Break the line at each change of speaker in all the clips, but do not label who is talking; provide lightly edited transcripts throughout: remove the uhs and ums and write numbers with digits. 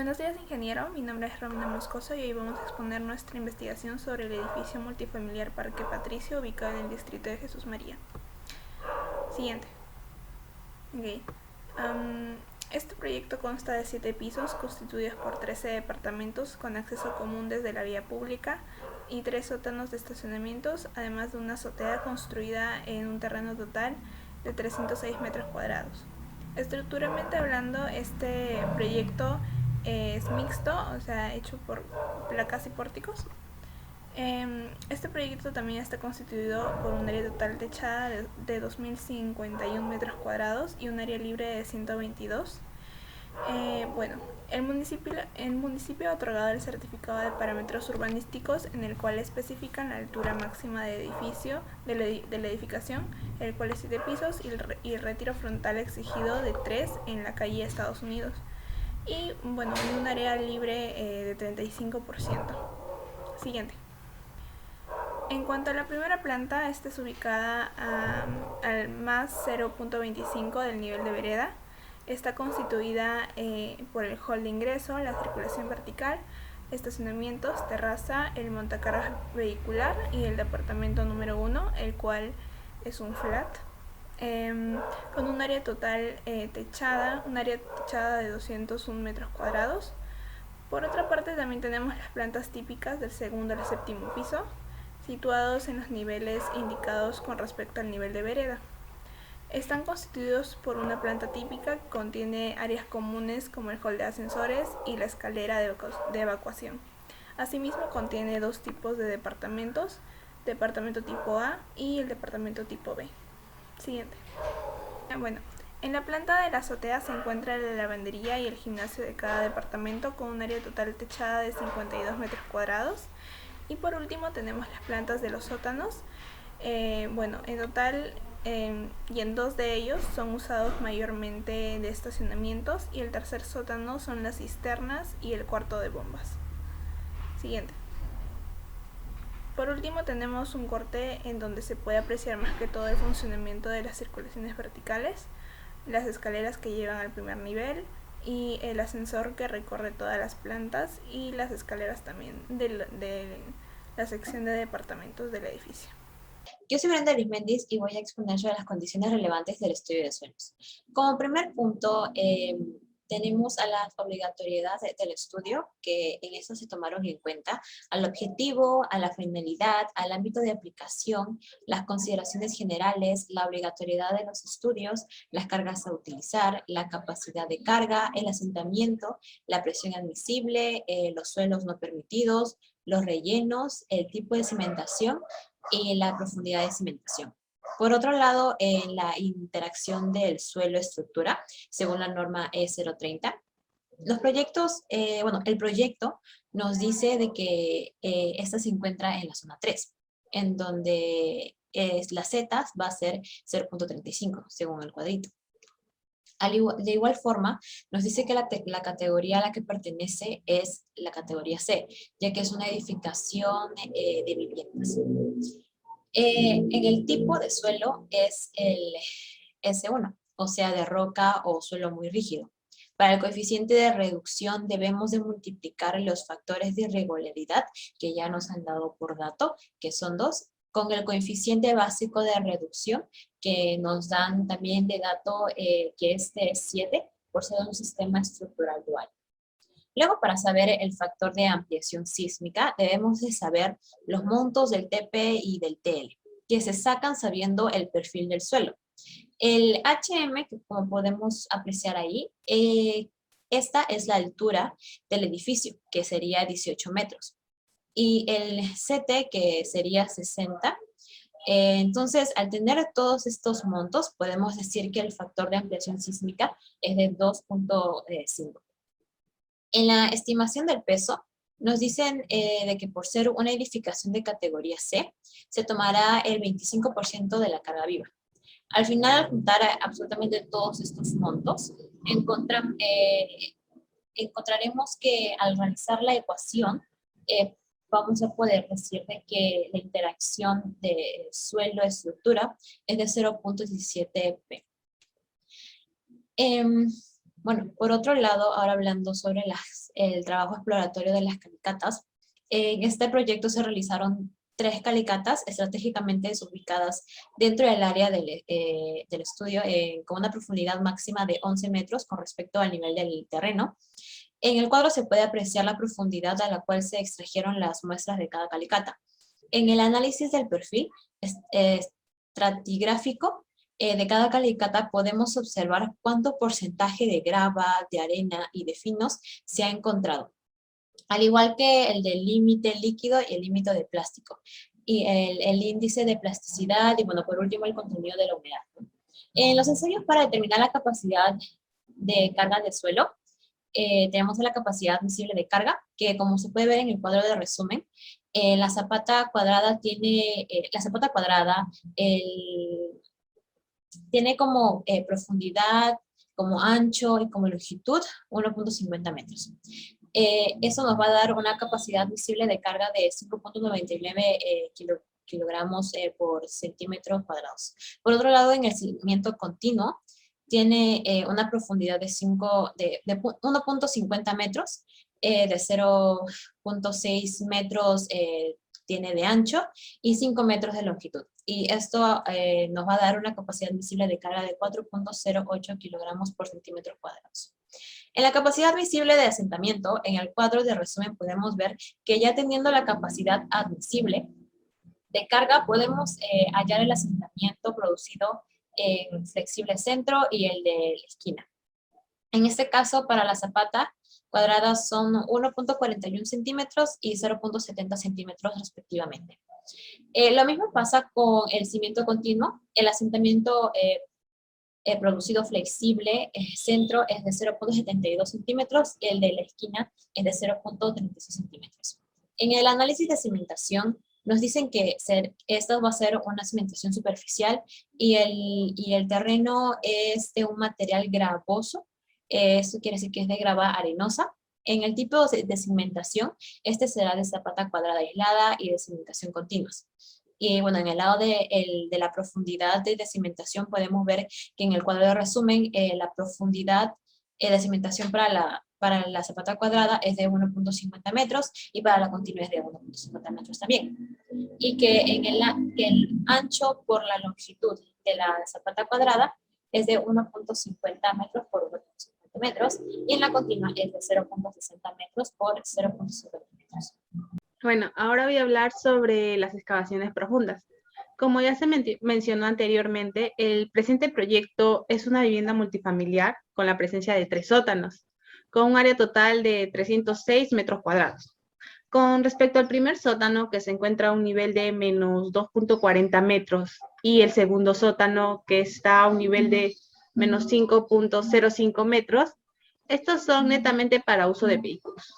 Buenos días, ingeniero. Mi nombre es Romina Moscoso y hoy vamos a exponer nuestra investigación sobre el edificio multifamiliar Parque Patricio ubicado en el distrito de Jesús María. Siguiente. Okay. Este proyecto consta de 7 pisos constituidos por 13 departamentos con acceso común desde la vía pública y 3 sótanos de estacionamientos, además de una azotea construida en un terreno total de 306 metros cuadrados. Estructuralmente hablando, este proyecto es mixto, o sea, hecho por placas y pórticos. Este proyecto también está constituido por un área total techada de 2.051 metros cuadrados y un área libre de 122. Bueno, el municipio ha otorgado el certificado de parámetros urbanísticos en el cual especifican la altura máxima de edificio de la edificación, el cual es 7 pisos y el retiro frontal exigido de 3 en la calle Estados Unidos. Y bueno, un área libre de 35%. Siguiente. En cuanto a la primera planta, esta es ubicada al más 0.25 del nivel de vereda. Está constituida por el hall de ingreso, la circulación vertical, estacionamientos, terraza, el montacargas vehicular y el departamento número 1, el cual es un flat. Con un área total techada, un área techada de 201 metros cuadrados. Por otra parte, también tenemos las plantas típicas del segundo al séptimo piso, situados en los niveles indicados con respecto al nivel de vereda. Están constituidos por una planta típica que contiene áreas comunes como el hall de ascensores y la escalera de evacuación. Asimismo, contiene dos tipos de departamentos, departamento tipo A y el departamento tipo B. Siguiente. Bueno, en la planta de la azotea se encuentra la lavandería y el gimnasio de cada departamento con un área total techada de 52 metros cuadrados. Y por último tenemos las plantas de los sótanos. Bueno, en total y en dos de ellos son usados mayormente de estacionamientos y el tercer sótano son las cisternas y el cuarto de bombas. Siguiente. Por último tenemos un corte en donde se puede apreciar más que todo el funcionamiento de las circulaciones verticales, las escaleras que llevan al primer nivel y el ascensor que recorre todas las plantas y las escaleras también de la sección de departamentos del edificio.
Yo soy Brenda Arismendis y voy a exponer sobre las condiciones relevantes del estudio de suelos. Como primer punto, tenemos a la obligatoriedad del estudio, que en eso se tomaron en cuenta, al objetivo, a la finalidad, al ámbito de aplicación, las consideraciones generales, la obligatoriedad de los estudios, las cargas a utilizar, la capacidad de carga, el asentamiento, la presión admisible, los suelos no permitidos, los rellenos, el tipo de cimentación y la profundidad de cimentación. Por otro lado, la interacción del suelo-estructura, según la norma E030. Los proyectos, el proyecto nos dice de que esta se encuentra en la zona 3, en donde las zetas va a ser 0.35, según el cuadrito. De igual forma, nos dice que la categoría a la que pertenece es la categoría C, ya que es una edificación de viviendas. En el tipo de suelo es el S1, o sea, de roca o suelo muy rígido. Para el coeficiente de reducción debemos de multiplicar los factores de irregularidad que ya nos han dado por dato, que son 2, con el coeficiente básico de reducción que nos dan también de dato que es de 7 por ser un sistema estructural dual. Luego, para saber el factor de ampliación sísmica, debemos de saber los montos del TP y del TL, que se sacan sabiendo el perfil del suelo. El HM, que como podemos apreciar ahí, esta es la altura del edificio, que sería 18 metros. Y el CT, que sería 60. Entonces, al tener todos estos montos, podemos decir que el factor de ampliación sísmica es de 2.5. En la estimación del peso, nos dicen de que por ser una edificación de categoría C, se tomará el 25% de la carga viva. Al final, al juntar absolutamente todos estos montos, encontraremos que al realizar la ecuación, vamos a poder decir de que la interacción de suelo-estructura es de 0.17 P. Bueno, por otro lado, ahora hablando sobre el trabajo exploratorio de las calicatas, en este proyecto se realizaron 3 calicatas estratégicamente desubicadas dentro del área del estudio con una profundidad máxima de 11 metros con respecto al nivel del terreno. En el cuadro se puede apreciar la profundidad a la cual se extrajeron las muestras de cada calicata. En el análisis del perfil estratigráfico de cada calicata podemos observar cuánto porcentaje de grava, de arena y de finos se ha encontrado, al igual que el del límite líquido y el límite de plástico, y el índice de plasticidad y, bueno, por último, el contenido de la humedad, ¿no? En los ensayos para determinar la capacidad de carga del suelo, tenemos la capacidad admisible de carga, que como se puede ver en el cuadro de resumen, la zapata cuadrada tiene como profundidad, como ancho y como longitud 1.50 metros. Eso nos va a dar una capacidad admisible de carga de 5.99 kilogramos por centímetros cuadrados. Por otro lado, en el seguimiento continuo, tiene una profundidad de 1.50 metros, de 0.6 metros tiene de ancho y 5 metros de longitud. Y esto nos va a dar una capacidad admisible de carga de 4.08 kilogramos por centímetros cuadrados. En la capacidad admisible de asentamiento, en el cuadro de resumen podemos ver que ya teniendo la capacidad admisible de carga, podemos hallar el asentamiento producido en flexible centro y el de la esquina. En este caso, para la zapata cuadrada son 1.41 centímetros y 0.70 centímetros respectivamente. Lo mismo pasa con el cimiento continuo. El asentamiento producido flexible centro es de 0.72 centímetros y el de la esquina es de 0.36 centímetros. En el análisis de cimentación nos dicen que esta va a ser una cimentación superficial y el terreno es de un material gravoso. Eso quiere decir que es de grava arenosa. En el tipo de cimentación, este será de zapata cuadrada aislada y de cimentación continuas. Y bueno, en el lado de la profundidad de cimentación podemos ver que en el cuadro de resumen la profundidad de cimentación para la zapata cuadrada es de 1.50 metros y para la continua es de 1.50 metros también. Y que el ancho por la longitud de la zapata cuadrada es de 1.50 metros por 1.50 metros y en la continua es de 0.60 metros por 0.50 metros.
Bueno, ahora voy a hablar sobre las excavaciones profundas. Como ya se mencionó anteriormente, el presente proyecto es una vivienda multifamiliar con la presencia de 3 sótanos, con un área total de 306 metros cuadrados. Con respecto al primer sótano, que se encuentra a un nivel de menos 2.40 metros, y el segundo sótano, que está a un nivel de menos 5.05 metros, estos son netamente para uso de vehículos.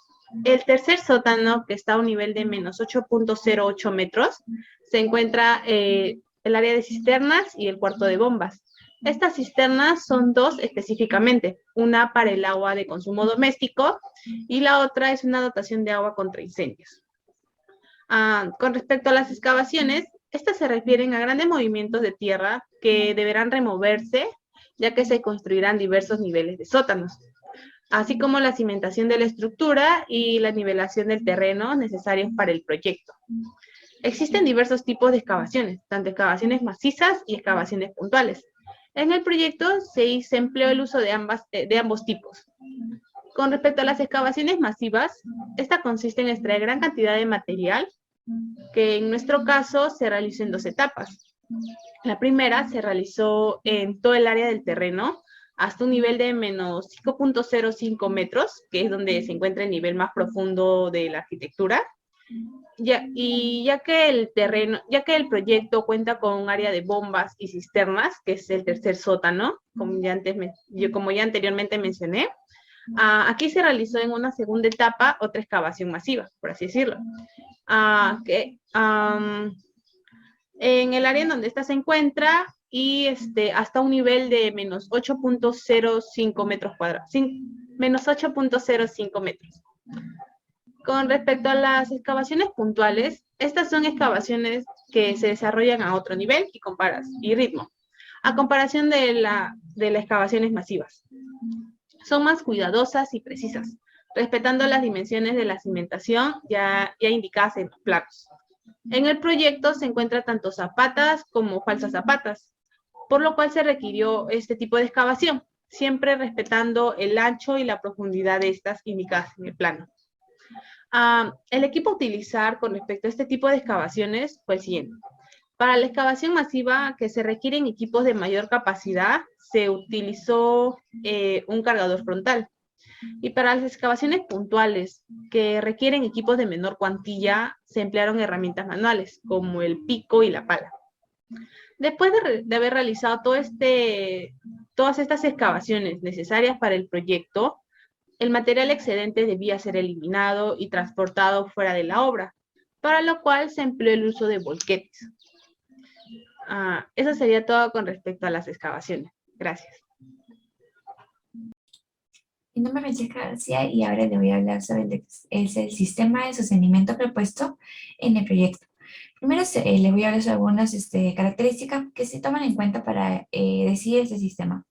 El tercer sótano, que está a un nivel de menos 8.08 metros, se encuentra el área de cisternas y el cuarto de bombas. Estas cisternas son 2 específicamente, una para el agua de consumo doméstico y la otra es una dotación de agua contra incendios. Con respecto a las excavaciones, estas se refieren a grandes movimientos de tierra que deberán removerse, ya que se construirán diversos niveles de sótanos, así como la cimentación de la estructura y la nivelación del terreno necesarios para el proyecto. Existen diversos tipos de excavaciones, tanto excavaciones macizas y excavaciones puntuales. En el proyecto se empleó el uso de ambos tipos. Con respecto a las excavaciones masivas, esta consiste en extraer gran cantidad de material, que en nuestro caso se realizó en 2 etapas. La primera se realizó en todo el área del terreno, hasta un nivel de menos 5.05 metros, que es donde se encuentra el nivel más profundo de la arquitectura. Ya que el proyecto cuenta con un área de bombas y cisternas, que es el tercer sótano, como ya anteriormente mencioné, aquí se realizó en una segunda etapa otra excavación masiva, por así decirlo. En el área en donde esta se encuentra y hasta un nivel de menos 8.05 metros cuadrados, menos 8.05 metros. Con respecto a las excavaciones puntuales, estas son excavaciones que se desarrollan a otro nivel y ritmo, a comparación de las excavaciones masivas.
son más cuidadosas y precisas, respetando las dimensiones de la cimentación ya indicadas en los planos. En el proyecto se encuentran tanto zapatas como falsas zapatas, por lo cual se requirió este tipo de excavación, siempre respetando el ancho y la profundidad de estas indicadas en el plano. El equipo a utilizar con respecto a este tipo de excavaciones fue el siguiente. Para la excavación masiva que se requieren equipos de mayor capacidad, se utilizó un cargador frontal. Y para las excavaciones puntuales que requieren equipos de menor cuantía, se emplearon herramientas manuales, como el pico y la pala. Después de haber realizado todas estas excavaciones necesarias para el proyecto, el material excedente debía ser eliminado y transportado fuera de la obra, para lo cual se empleó el uso de volquetes. Eso sería todo con respecto a las excavaciones. Gracias.
Mi nombre es Francesca García y ahora le voy a hablar sobre el sistema de sostenimiento propuesto en el proyecto. Primero les voy a hablar sobre algunas características que se toman en cuenta para decidir este sistema.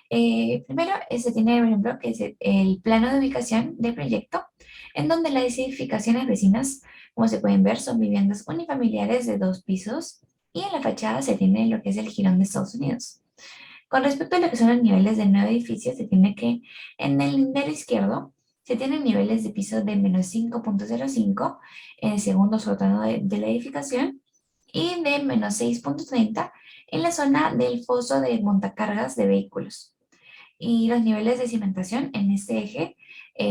Primero, se tiene, por ejemplo, que es el plano de ubicación del proyecto, en donde las edificaciones vecinas, como se pueden ver, son viviendas unifamiliares de 2 pisos, y en la fachada se tiene lo que es el jirón de Estados Unidos. Con respecto a lo que son los niveles de nuevo edificio, se tiene que en el lindero izquierdo se tienen niveles de piso de menos 5.05 en el segundo sótano de la edificación y de menos 6.30 en la zona del foso de montacargas de vehículos. Y los niveles de cimentación en este eje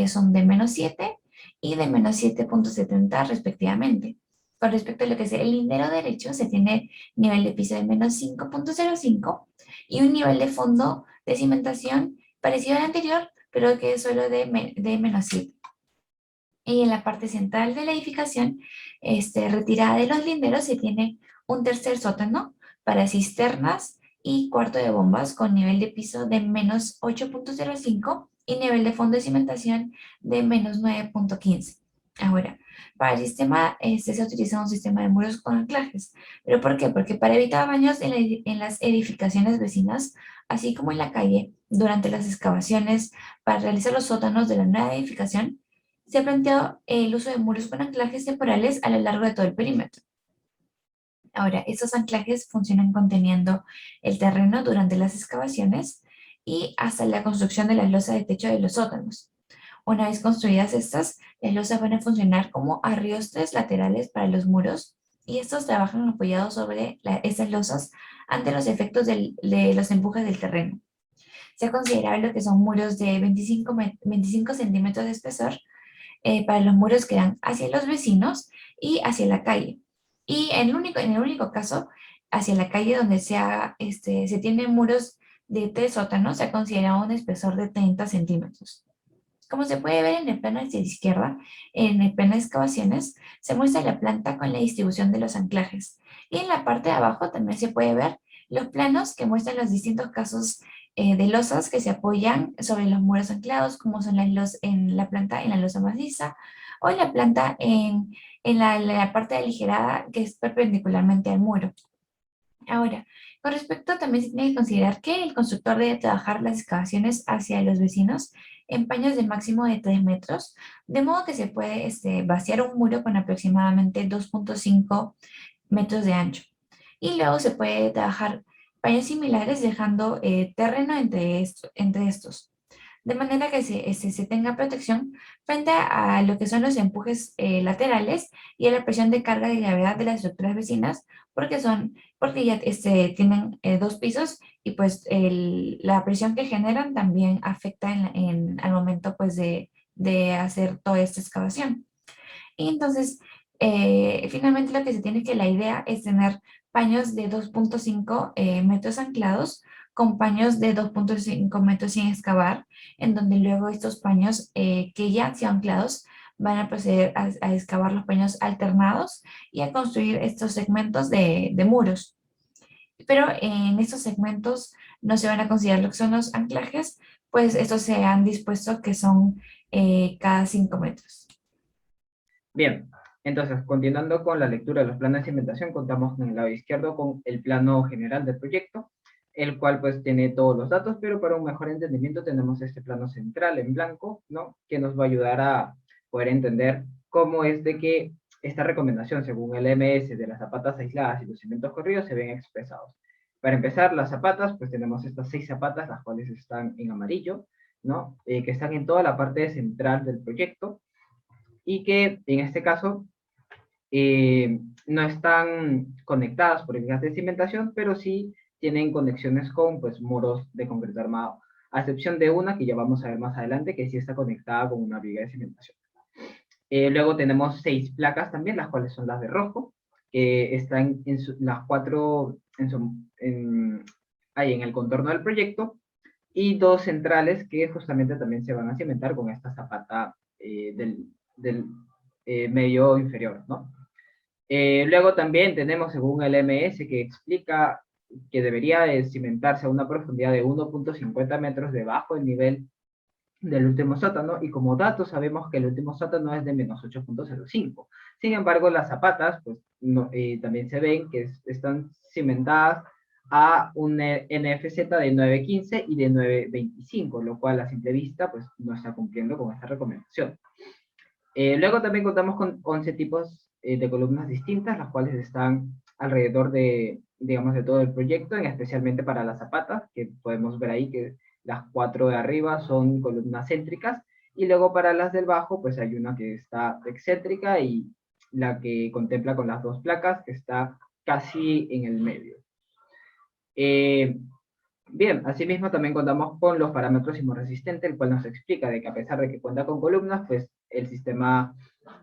son de menos 7 y de menos 7.70 respectivamente. Con respecto a lo que es el lindero derecho, se tiene nivel de piso de menos 5.05 y un nivel de fondo de cimentación parecido al anterior, pero que es solo de menos 7. Y en la parte central de la edificación, retirada de los linderos, se tiene un tercer sótano para cisternas y cuarto de bombas con nivel de piso de menos 8.05 y nivel de fondo de cimentación de menos 9.15. Ahora, para el sistema, se utiliza un sistema de muros con anclajes. ¿Pero por qué? Porque para evitar daños en las edificaciones vecinas, así como en la calle, durante las excavaciones para realizar los sótanos de la nueva edificación, se planteó el uso de muros con anclajes temporales a lo largo de todo el perímetro. Ahora, estos anclajes funcionan conteniendo el terreno durante las excavaciones y hasta la construcción de las losas de techo de los sótanos. Una vez construidas estas, las losas van a funcionar como arriostres laterales para los muros y estos trabajan apoyados sobre estas losas ante los efectos de los empujes del terreno. Se ha considerado lo que son muros de 25 centímetros de espesor para los muros que dan hacia los vecinos y hacia la calle. Y en el único caso, hacia la calle donde se tienen muros de 3 sótanos, se ha considerado un espesor de 30 centímetros. Como se puede ver en el plano hacia la izquierda, en el plano de excavaciones, se muestra la planta con la distribución de los anclajes. Y en la parte de abajo también se puede ver los planos que muestran los distintos casos de losas que se apoyan sobre los muros anclados, como son en la planta en la losa maciza, o en la planta en la parte aligerada que es perpendicularmente al muro. Ahora, con respecto también se tiene que considerar que el constructor debe trabajar las excavaciones hacia los vecinos en paños de máximo de 3 metros, de modo que se puede vaciar un muro con aproximadamente 2.5 metros de ancho. Y luego se puede trabajar paños similares dejando terreno entre estos, de manera que se tenga protección frente a lo que son los empujes laterales y a la presión de carga y gravedad de las estructuras vecinas, porque ya tienen 2 pisos y pues la presión que generan también afecta al momento pues de hacer toda esta excavación. Y entonces, finalmente lo que se tiene que la idea es tener paños de 2.5 metros anclados con paños de 2.5 metros sin excavar, en donde luego estos paños que ya han sido anclados van a proceder a excavar los paños alternados y a construir estos segmentos de muros. Pero en estos segmentos no se van a considerar lo que son los anclajes, pues estos se han dispuesto que son cada 5 metros.
Bien, entonces, continuando con la lectura de los planos de cimentación, contamos en el lado izquierdo con el plano general del proyecto. el cual pues tiene todos los datos, pero para un mejor entendimiento tenemos este plano central en blanco, ¿no? Que nos va a ayudar a poder entender cómo es de que esta recomendación según el MS de las zapatas aisladas y los cimientos corridos se ven expresados. Para empezar, las zapatas, pues tenemos estas 6 zapatas, las cuales están en amarillo, ¿no? Que están en toda la parte central del proyecto, y que en este caso no están conectadas por vías de cimentación, pero sí tienen conexiones con pues, muros de concreto armado, a excepción de una que ya vamos a ver más adelante, que sí está conectada con una viga de cimentación. Luego tenemos 6 placas también, las cuales son las de rojo, que están en las 4 ahí en el contorno del proyecto, y 2 centrales que justamente también se van a cimentar con esta zapata del medio inferior, ¿no? Luego también tenemos, según el MS, que explica que debería de cimentarse a una profundidad de 1.50 metros debajo del nivel del último sótano, y como dato sabemos que el último sótano es de menos 8.05. Sin embargo, las zapatas pues, no, también se ven que están cimentadas a un NFZ de 9.15 y de 9.25, lo cual a simple vista pues, no está cumpliendo con esta recomendación. Luego también contamos con 11 tipos de columnas distintas, las cuales están alrededor de, digamos, de todo el proyecto, especialmente para las zapatas, que podemos ver ahí que las 4 de arriba son columnas céntricas, y luego para las del bajo, pues hay una que está excéntrica y la que contempla con las 2 placas, que está casi en el medio. Bien, asimismo también contamos con los parámetros sismorresistentes, el cual nos explica de que a pesar de que cuenta con columnas, pues el sistema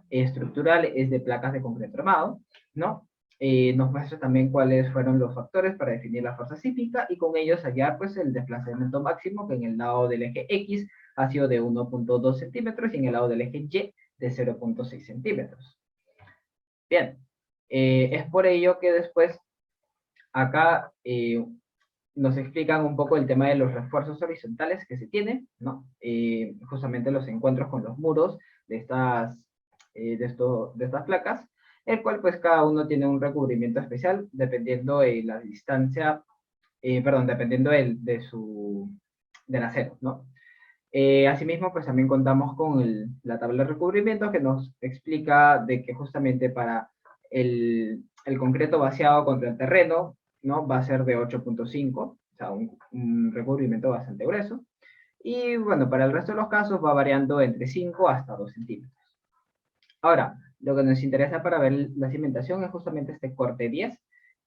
estructural es de placas de concreto armado, ¿no? Nos muestra también cuáles fueron los factores para definir la fuerza sísmica, y con ellos hallar pues el desplazamiento máximo, que en el lado del eje X ha sido de 1.2 centímetros y en el lado del eje Y de 0.6 centímetros. Bien, es por ello que después acá nos explican un poco el tema de los refuerzos horizontales que se tienen, ¿no? Justamente los encuentros con los muros de estas placas, el cual pues cada uno tiene un recubrimiento especial dependiendo de la distancia, dependiendo del acero, ¿no? Asimismo, pues también contamos con la tabla de recubrimiento, que nos explica de que justamente para el concreto vaciado contra el terreno, ¿no? Va a ser de 8.5, o sea, un recubrimiento bastante grueso. Y bueno, para el resto de los casos va variando entre 5 hasta 2 centímetros. Ahora, lo que nos interesa para ver la cimentación es justamente este corte 10,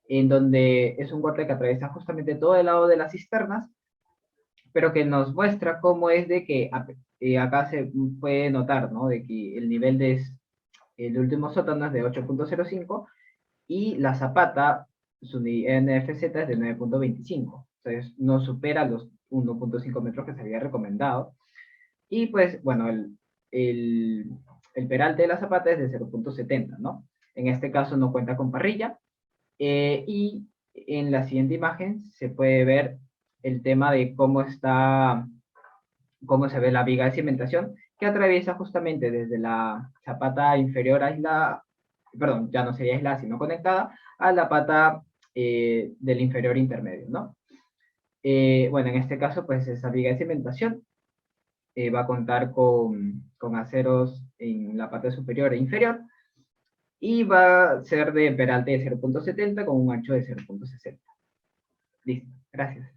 en donde es un corte que atraviesa justamente todo el lado de las cisternas, pero que nos muestra cómo es de que acá se puede notar, ¿no? De que el nivel el último sótano es de 8.05 y la zapata, su NFZ es de 9.25. Entonces no supera los 1.5 metros que se había recomendado. Y pues, bueno, el peralte de la zapata es de 0.70, ¿no? En este caso no cuenta con parrilla. Y en la siguiente imagen se puede ver el tema de cómo se ve la viga de cimentación, que atraviesa justamente desde la zapata inferior aislada, perdón, ya no sería aislada, sino conectada, a la pata del inferior intermedio, ¿no? Bueno, en este caso, pues esa viga de cimentación va a contar con aceros en la parte superior e inferior, y va a ser de peralte de 0.70 con un ancho de 0.60. Listo, gracias.